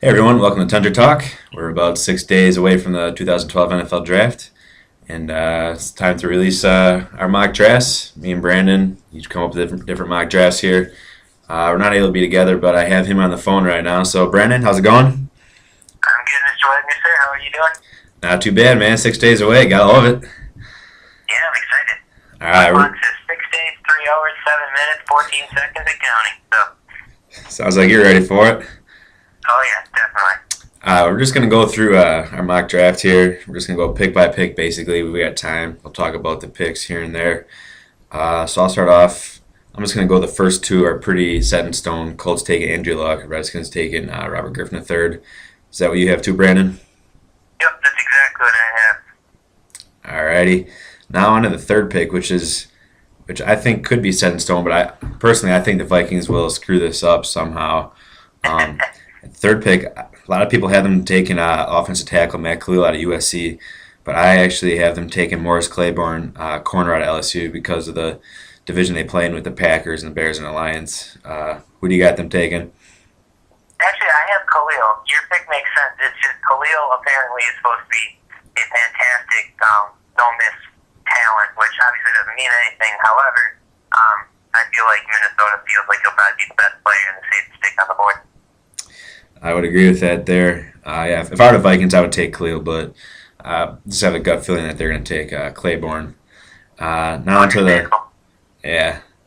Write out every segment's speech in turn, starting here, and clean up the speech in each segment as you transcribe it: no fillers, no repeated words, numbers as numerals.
Hey everyone, welcome to Tundra Talk. We're about 6 days away from the 2012 NFL Draft, and it's time to release our mock drafts. Me and Brandon each come up with different mock drafts here. We're not able to be together, but I have him on the phone right now. So Brandon, how's it going? I'm good, Mr. Wagner, sir. How are you doing? Not too bad, man. 6 days away, got all of it. Yeah, I'm excited. All My right, clock says 6 days, 3 hours, 7 minutes, 14 seconds, and counting. So, sounds like you're ready for it. oh yeah, definitely. We're just gonna go through our mock draft here. We're just gonna go pick by pick, basically. We got time. We'll talk about the picks here and there. So I'll start off. I'm just going to go. The first two are pretty set in stone. Colts taking Andrew Luck. Redskins taking Robert Griffin III. Is that what you have too, Brandon? Yep, that's exactly what I have. Alrighty. Now on to the third pick, which I think could be set in stone, but I think the Vikings will screw this up somehow. Third pick, a lot of people have them taking offensive tackle Matt Khalil out of USC, but I actually have them taking Morris Claiborne, corner out of LSU, because of the division they play in with the Packers and the Bears and the Lions. Who do you got them taking? Actually, I have Khalil. Your pick makes sense. It's just Khalil apparently is supposed to be a fantastic no-miss talent, which obviously doesn't mean anything. However, I feel like Minnesota feels like he'll probably be the best player and the safest pick on the board. I would agree with that there. Yeah, if I were the Vikings, I would take Khalil, but just have a gut feeling that they're going to take Claiborne. Now onto the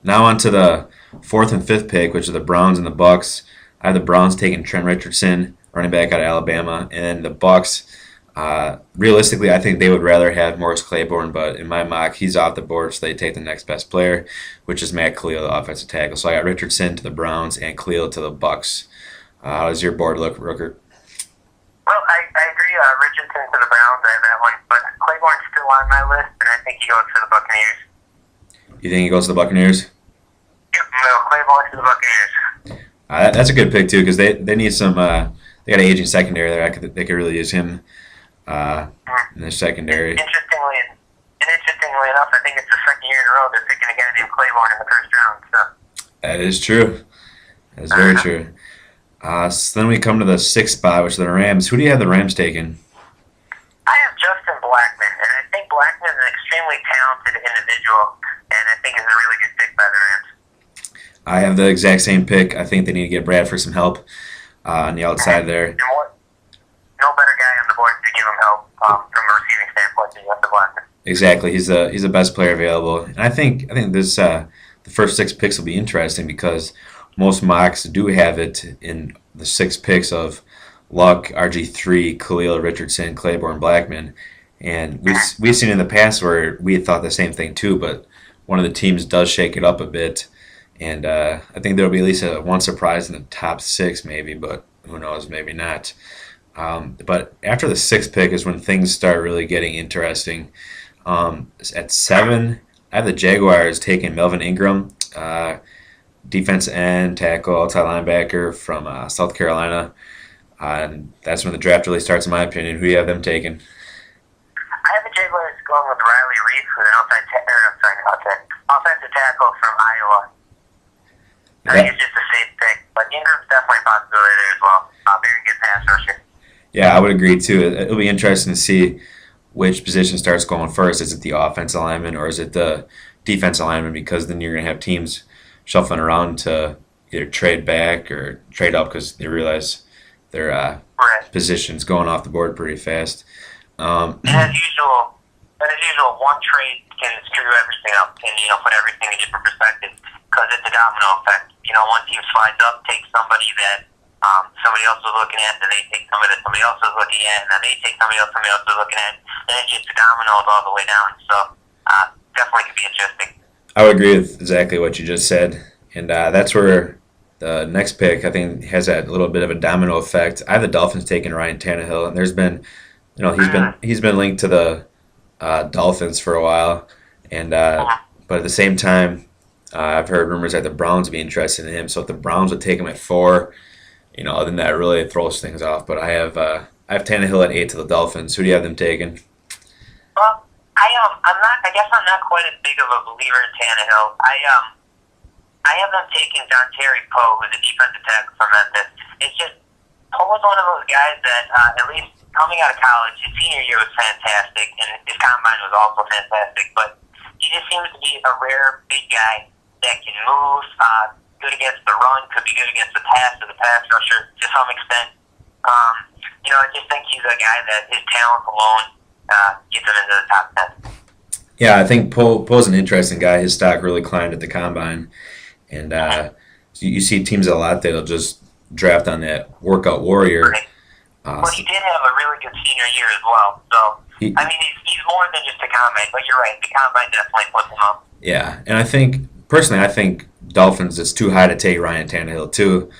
now onto the fourth and fifth pick, which are the Browns and the Bucks. I have the Browns taking Trent Richardson, running back out of Alabama, and the Bucks. Realistically, I think they would rather have Morris Claiborne, but in my mock, he's off the board, so they take the next best player, which is Matt Khalil, the offensive tackle. So I got Richardson to the Browns and Khalil to the Bucks. How does your board look, Rooker? Well, I agree. Richardson to the Browns, I have that one, but Claiborne's still on my list, and I think he goes to the Buccaneers. You think he goes to the Buccaneers? Yep, no, Claiborne to the Buccaneers. That's a good pick too, because they need some. They got an aging secondary there. They could really use him in the secondary. Interestingly enough, I think it's the second year in a row they're picking a guy named Claiborne in the first round. So That is true. That is very true. So then we come to the sixth spot, which are the Rams. Who do you have the Rams taking? I have Justin Blackman, and I think Blackman is an extremely talented individual, and I think is a really good pick by the Rams. I have the exact same pick. I think they need to get Bradford some help on the outside there. And no better guy on the board to give him help from a receiving standpoint than Justin Blackman. Exactly. He's the best player available. And I think this the first six picks will be interesting because most mocks do have it in the six picks of Luck, RG3, Khalil, Richardson, Claiborne, Blackman. And we've seen in the past where we had thought the same thing too, but one of the teams does shake it up a bit. And I think there'll be at least one surprise in the top six maybe, but who knows, maybe not. But after the sixth pick is when things start really getting interesting. At 7, I have the Jaguars taking Melvin Ingram, defense end, tackle, outside linebacker from South Carolina. And that's when the draft really starts, in my opinion. Who do you have them taking? I have the Jaguars going with Riley Reef, who's an offensive tackle from Iowa. I think it's just a safe pick, but Ingram's definitely a possibility there as well. Very good pass rusher. Yeah, I would agree too. It'll be interesting to see which position starts going first. Is it the offensive lineman or is it the defensive lineman? Because then you're going to have teams shuffling around to either trade back or trade up because they realize their position's going off the board pretty fast. And as usual, one trade can screw everything up and put everything in different perspective because it's a domino effect. One team slides up, takes somebody that somebody else was looking at, then they take somebody that somebody else was looking at, and then they take somebody else was looking at, and it just dominoes all the way down. So definitely could be interesting. I would agree with exactly what you just said, and that's where the next pick I think has that little bit of a domino effect. I have the Dolphins taking Ryan Tannehill, and there's been, he's been linked to the Dolphins for a while, and but at the same time, I've heard rumors that the Browns would be interested in him. So if the Browns would take him at 4, then that really throws things off. But I have Tannehill at 8 to the Dolphins. Who do you have them taking? Well, I guess I'm not quite as big of a believer in Tannehill. I have them taking Don Terry Poe, who's a defensive tackle from Memphis. It's just Poe was one of at least coming out of college, his senior year was fantastic, and his combine was also fantastic. But he just seems to be a rare big guy that can move, good against the run, could be good against the pass or the pass rusher to some extent. I just think he's a guy that his talent alone gets him into the top 10. Yeah, I think Poe's an interesting guy. His stock really climbed at the combine, and you see teams a lot that'll just draft on that workout warrior. Right. Well, he did have a really good senior year as well. So he's more than just a combine. But you're right, the combine definitely puts him up. Yeah, and I think Dolphins, it's too high to take Ryan Tannehill too.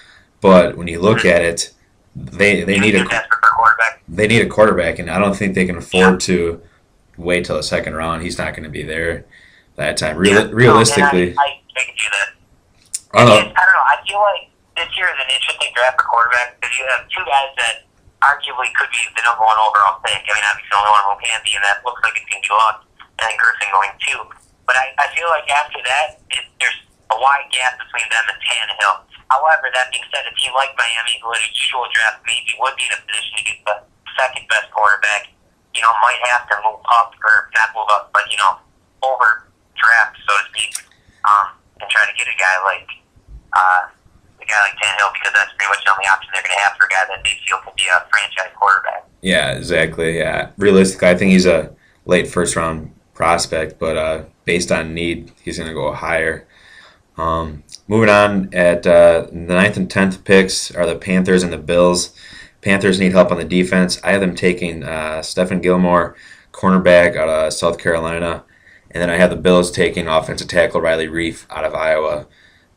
But when you look at it, they need a quarterback, and I don't think they can afford to wait till the second round. He's not going to be there that time. Realistically, I can do that. I don't know. I feel like this year is an interesting draft for quarterback because you have two guys that arguably could be the number one overall pick. I mean, obviously only one of them can be, and that looks like it's going to go up. And then Griffin going too. But I feel like after that, there's a wide gap between them and Tannehill. However, that being said, a team like Miami, who in a usual draft maybe would be in a position to get the second best quarterback, might have to move up, or not move up, but, over draft, so to speak, and try to get a guy like Tannehill, because that's pretty much the only option they're going to have for a guy that they feel could be a franchise quarterback. Yeah, exactly. Yeah, realistically, I think he's a late first round prospect, but based on need, he's going to go higher. Moving on, at the 9th and 10th picks are the Panthers and the Bills. Panthers need help on the defense. I have them taking Stephen Gilmore, cornerback out of South Carolina, and then I have the Bills taking offensive tackle Riley Reiff out of Iowa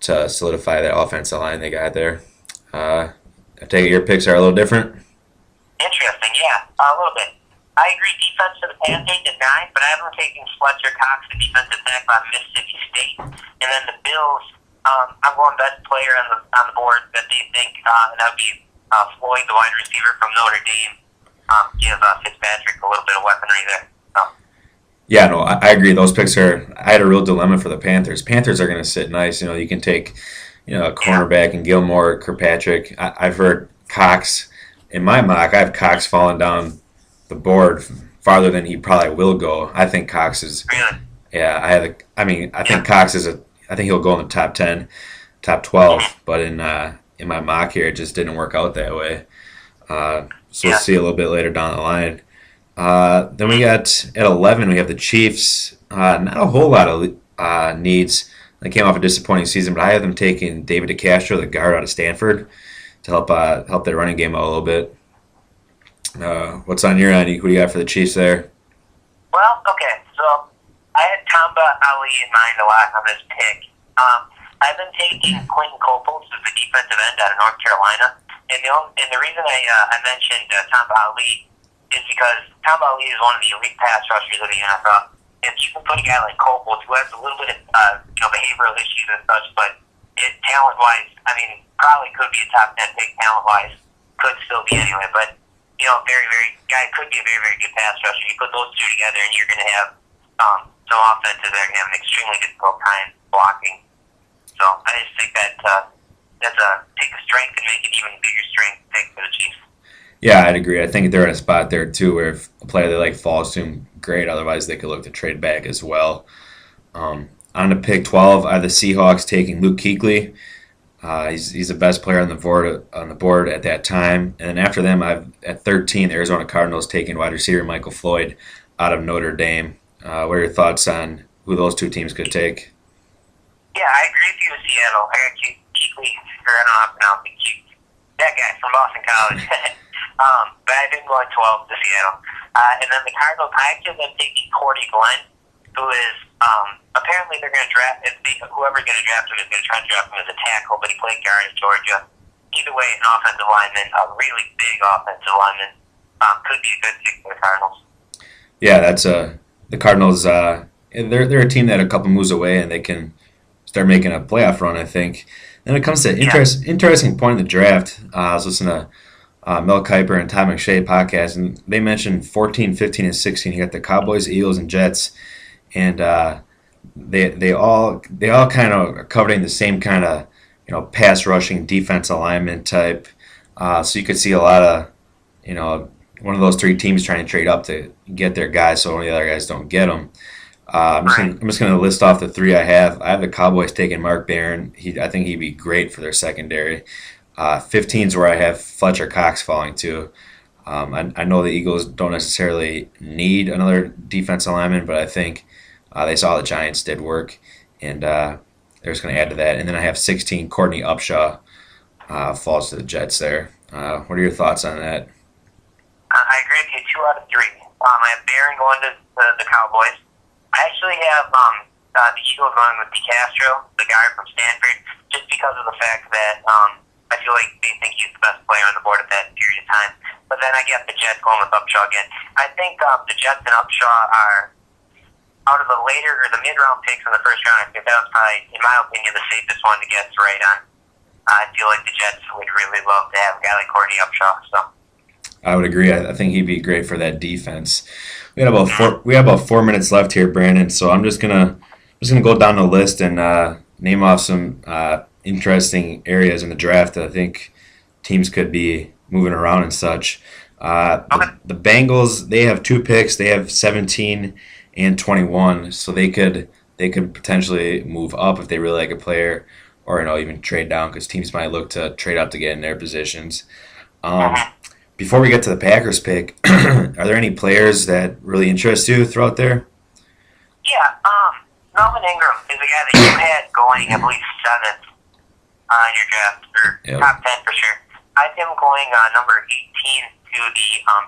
to solidify that offensive line they got there. I take it your picks are a little different? Interesting, yeah, a little bit. I agree, defense for the Panthers at 9, but I have them taking Fletcher Cox, the defensive tackle out of Mississippi State. And then the Bills, I'm going best player on the board that they think, and that would be Floyd, the wide receiver from Notre Dame. Give Fitzpatrick a little bit of weaponry there. Yeah, no, I agree. Those picks I had a real dilemma for the Panthers. Panthers are going to sit nice. You can take, a cornerback and Gilmore, Kirkpatrick. I've heard Cox. In my mock, I have Cox falling down the board farther than he probably will go. I think Cox is. Really? Yeah, I think Cox is I think he'll go in the top 10, top 12. But in my mock here, it just didn't work out that way. So we'll see a little bit later down the line. Then we got at 11, we have the Chiefs. Not a whole lot of needs. They came off a disappointing season, but I have them taking David DeCastro, the guard out of Stanford, to help their running game out a little bit. What's on your end? Who do you got for the Chiefs there? Well, okay, so I had Tamba Ali in mind a lot on this pick. I've been taking Quentin Coples, who's the defensive end out of North Carolina, and the reason I mentioned Tamba Ali is because Tamba Ali is one of the elite pass rushers of the NFL. If you can put a guy like Coples, who has a little bit of behavioral issues and such, but talent-wise, probably could be a top 10 pick talent-wise, could still be anyway, but guy could be a very, very good pass rusher. You put those two together, and you're going to have some offenses that are going to have an extremely difficult time blocking. So I just think that that's take a strength and make it even bigger strength pick for the Chiefs. Yeah, I'd agree. I think they're in a spot there too where if a player they like falls to them, great. Otherwise, they could look to trade back as well. On to pick 12, I have the Seahawks taking Luke Kuechly. He's the best player on the board at that time. And then after them, I've at 13, the Arizona Cardinals taking wide receiver Michael Floyd out of Notre Dame. What are your thoughts on who those two teams could take? Yeah, I agree with you with Seattle. I got Kuechly, or I don't know how to pronounce it. That guy from Boston College. But I didn't go at 12 to Seattle. And then the Cardinals, I actually am taking Cordy Glenn, who is apparently they're going to draft, whoever's going to draft him is going to try to draft him as a tackle, but he played guard at Georgia. Either way, an offensive lineman, a really big offensive lineman, could be a good pick for the Cardinals. Yeah, that's the Cardinals. They're a team that a couple moves away and they can start making a playoff run, I think. Then it comes to interesting point in the draft. I was listening to Mel Kiper and Todd McShay podcast, and they mentioned 14, 15, and 16. You got the Cowboys, Eagles, and Jets, and they all kind of are covering the same kind of pass rushing defense alignment type. So you could see a lot of one of those three teams trying to trade up to get their guys, so only the other guys don't get them. I'm just gonna list off the three I have. I have the Cowboys taking Mark Barron. I think he'd be great for their secondary. 15 is where I have Fletcher Cox falling to. I know the Eagles don't necessarily need another defensive lineman, but I think they saw the Giants did work, and they're just going to add to that. And then I have 16, Courtney Upshaw falls to the Jets there. What are your thoughts on that? I agree with you 2 out of 3. I have Barron going to the Cowboys. I actually have the Eagles going with DeCastro, the guy from Stanford, just because of the fact that I feel like they think he's the best player on the board at that period of time. But then I get the Jets going with Upshaw again. I think the Jets and Upshaw are out of the later or the mid-round picks in the first round. I think that was probably, in my opinion, the safest one to get right on. I feel like the Jets would really love to have a guy like Courtney Upshaw. So I would agree. I think he'd be great for that defense. We got about 4 minutes left here, Brandon. So I'm just gonna go down the list and name off some interesting areas in the draft that I think teams could be moving around and such. The Bengals, they have 2 picks. They have 17 and 21, so they could potentially move up if they really like a player, or even trade down because teams might look to trade up to get in their positions. Before we get to the Packers pick, are there any players that really interest you throughout there? Yeah, Melvin Ingram is a guy that you had going, I believe, 7th in your draft, or top 10 for sure. I have him going number 18 to the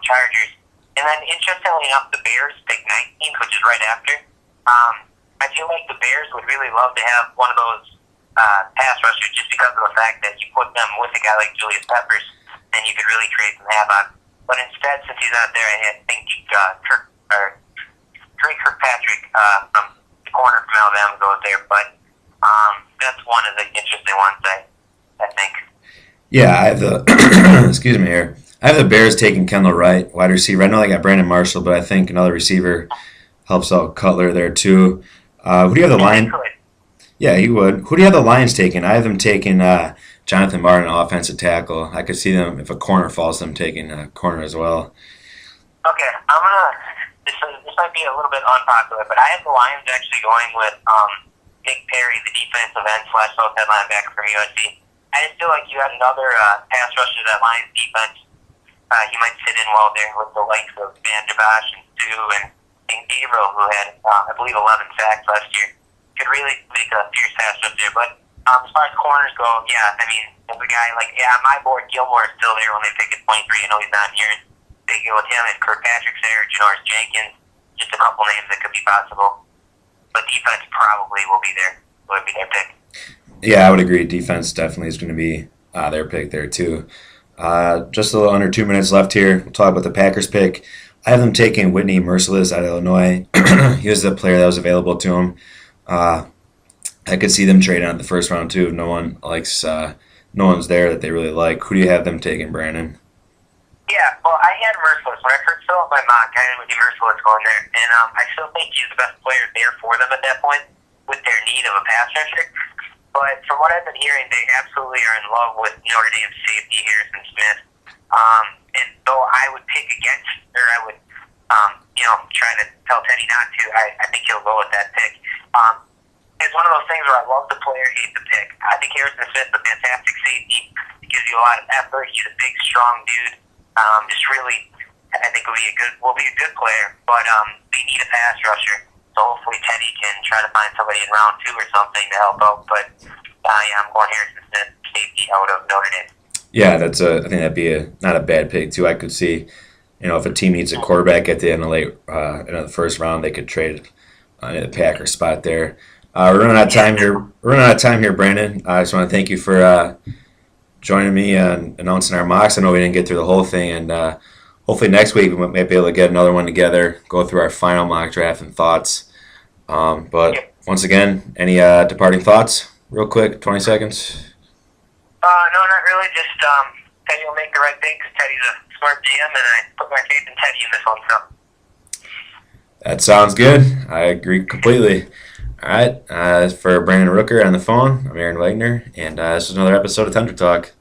Chargers. And then, interestingly enough, the Bears pick 19th, which is right after. I feel like the Bears would really love to have one of those pass rushers just because of the fact that you put them with a guy like Julius Peppers, and you could really create some havoc. But instead, since he's not there, I think Trey Kirkpatrick from the corner from Alabama goes there. But that's one of the interesting ones, I think. Yeah, I have the excuse me here. I have the Bears taking Kendall Wright, wide receiver. I know they got Brandon Marshall, but I think another receiver helps out Cutler there too. Who do you have the Lions? Yeah, he would. Who do you have the Lions taking? I have them taking Jonathan Martin, offensive tackle. I could see them if a corner falls, them taking a corner as well. Okay, This might be a little bit unpopular, but I have the Lions actually going with Nick Perry, the defensive end / outside linebacker from USC. I just feel like you had another pass rusher to that Lions defense. He might fit in well there with the likes of Van Der Bosch and Sue and Gabriel, who had, I believe, 11 sacks last year. Could really make a fierce pass rush there. But as far as corners go, yeah, I mean, there's a guy like, on my board, Gilmore is still there when they pick at 23. I know he's not here. They go with him. If Kirkpatrick's there, Janoris Jenkins, just a couple names that could be possible. But defense probably will be there. Would be their pick. Yeah, I would agree. Defense definitely is going to be their pick there too. Just a little under 2 minutes left here. We'll talk about the Packers pick. I have them taking Whitney Merciless out of Illinois. He was the player that was available to him. I could see them trading out the first round too if no one's there that they really like. Who do you have them taking, Brandon? Yeah, well, I had Merciless. When I first filled up my mock, I had Whitney Merciless going there. And I still think he's the best player there for them at that point with their need of a pass rusher. But from what I've been hearing, they absolutely are in love with Notre Dame's safety, Harrison Smith. And though I would pick against, or I would, try to tell Teddy not to, I think he'll go with that pick. It's one of those things where I love the player, hate the pick. I think Harrison Smith's a fantastic safety. He gives you a lot of effort. He's a big, strong dude. Just really, I think will be a good player. But they need a pass rusher. So hopefully Teddy can try to find somebody in round 2 or something to help out. But I'm going Harrison Smith, safety out of Notre Dame. Yeah, I think that'd be not a bad pick too. I could see, if a team needs a quarterback at the end of the first round, they could trade the Packers spot there. We're running out of time here. Brandon. I just want to thank you for joining me and announcing our mocks. I know we didn't get through the whole thing, and hopefully next week we might be able to get another one together, go through our final mock draft and thoughts. But once again, any departing thoughts? Real quick, 20 seconds. No, not really. Just Teddy will make the right pick because Teddy's a smart GM, and I put my faith in Teddy in this one. So. That sounds good. I agree completely. All right. For Brandon Rooker on the phone, I'm Aaron Wagner, and this is another episode of Tender Talk.